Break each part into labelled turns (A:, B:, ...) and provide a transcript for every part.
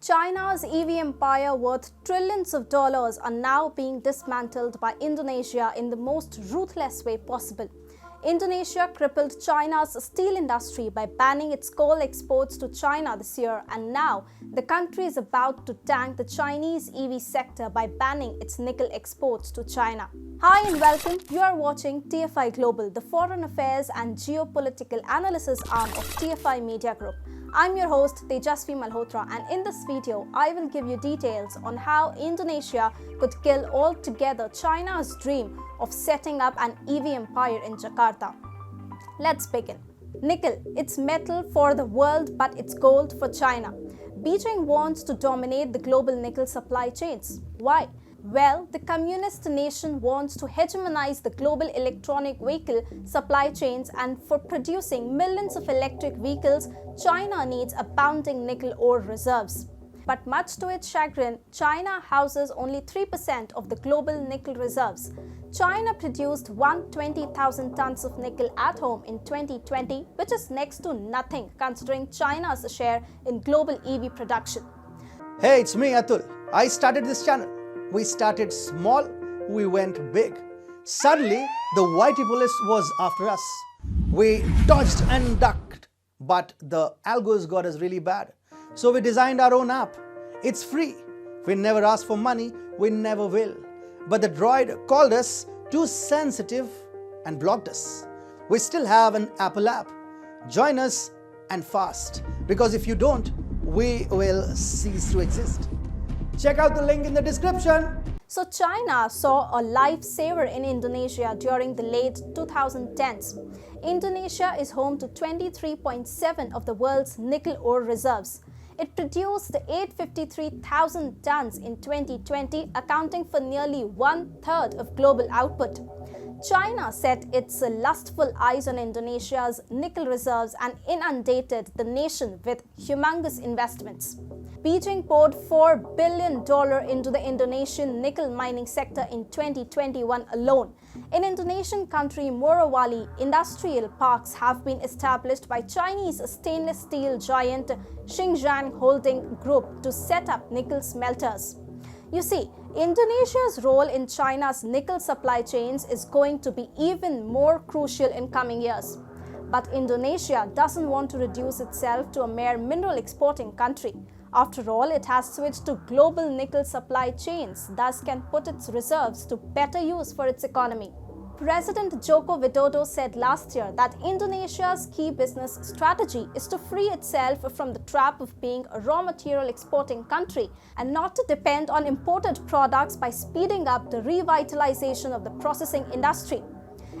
A: China's EV empire worth trillions of dollars are now being dismantled by Indonesia in the most ruthless way possible. Indonesia crippled China's steel industry by banning its coal exports to China this year, and now the country is about to tank the Chinese EV sector by banning its nickel exports to China. Hi and welcome. You are watching TFI Global, the foreign affairs and geopolitical analysis arm of TFI Media Group. I'm your host Tejasvi Malhotra, and in this video I will give you details on how Indonesia could kill altogether China's dream of setting up an EV empire in Jakarta. Let's begin. Nickel, it's metal for the world but it's gold for China. Beijing wants to dominate the global nickel supply chains. Why? Well, the communist nation wants to hegemonize the global electronic vehicle supply chains, and for producing millions of electric vehicles, China needs abounding nickel ore reserves. But much to its chagrin, China houses only 3% of the global nickel reserves. China produced 120,000 tons of nickel at home in 2020, which is next to nothing considering China's share in global EV production.
B: Hey, it's me Atul. I started this channel. We started small, we went big. Suddenly, the whitey police was after us. We dodged and ducked, but the algos got us really bad. So we designed our own app. It's free. We never asked for money, we never will. But the droid called us too sensitive and blocked us. We still have an Apple app. Join us and fast, because if you don't, we will cease to exist. Check out the link in the description.
A: So China saw a lifesaver in Indonesia during the late 2010s. Indonesia is home to 23.7% of the world's nickel ore reserves. It produced 853,000 tons in 2020, accounting for nearly 1/3 of global output. China set its lustful eyes on Indonesia's nickel reserves and inundated the nation with humongous investments. Beijing poured $4 billion into the Indonesian nickel mining sector in 2021 alone. In Indonesian country Morowali, industrial parks have been established by Chinese stainless steel giant Xinjiang Holding Group to set up nickel smelters. You see, Indonesia's role in China's nickel supply chains is going to be even more crucial in coming years. But Indonesia doesn't want to reduce itself to a mere mineral exporting country. After all, it has switched to global nickel supply chains, thus can put its reserves to better use for its economy. President Joko Widodo said last year that Indonesia's key business strategy is to free itself from the trap of being a raw material exporting country and not to depend on imported products by speeding up the revitalization of the processing industry.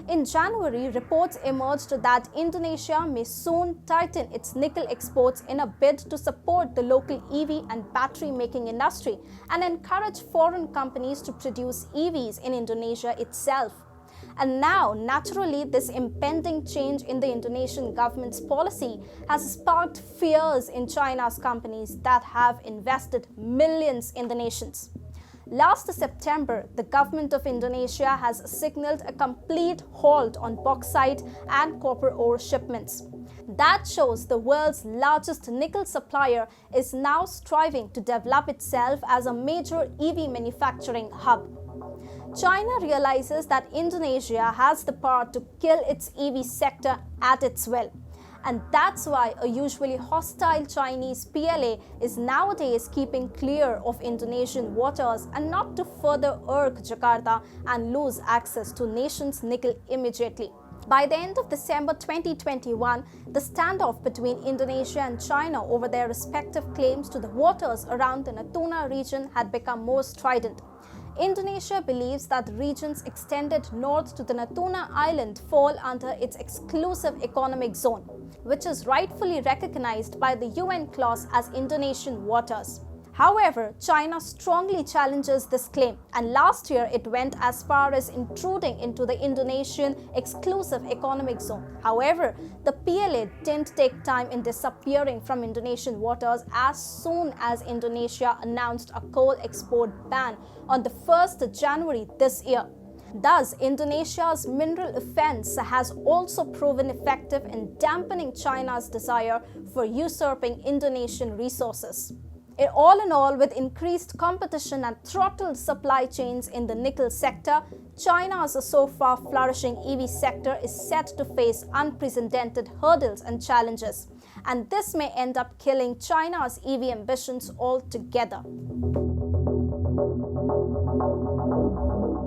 A: In January, reports emerged that Indonesia may soon tighten its nickel exports in a bid to support the local EV and battery making industry and encourage foreign companies to produce EVs in Indonesia itself. And now, naturally, this impending change in the Indonesian government's policy has sparked fears in China's companies that have invested millions in the nations. Last September, the government of Indonesia has signaled a complete halt on bauxite and copper ore shipments. That shows the world's largest nickel supplier is now striving to develop itself as a major EV manufacturing hub. China realizes that Indonesia has the power to kill its EV sector at its will. And that's why a usually hostile Chinese PLA is nowadays keeping clear of Indonesian waters and not to further irk Jakarta and lose access to nation's nickel immediately. By the end of December 2021, the standoff between Indonesia and China over their respective claims to the waters around the Natuna region had become more strident. Indonesia believes that the regions extended north to the Natuna Island fall under its exclusive economic zone, which is rightfully recognized by the UN clause as Indonesian waters. However, China strongly challenges this claim, and last year it went as far as intruding into the Indonesian exclusive economic zone. However, the PLA didn't take time in disappearing from Indonesian waters as soon as Indonesia announced a coal export ban on the 1st January this year. Thus, Indonesia's mineral offense has also proven effective in dampening China's desire for usurping Indonesian resources. All in all, with increased competition and throttled supply chains in the nickel sector, China's so far flourishing EV sector is set to face unprecedented hurdles and challenges, and this may end up killing China's EV ambitions altogether.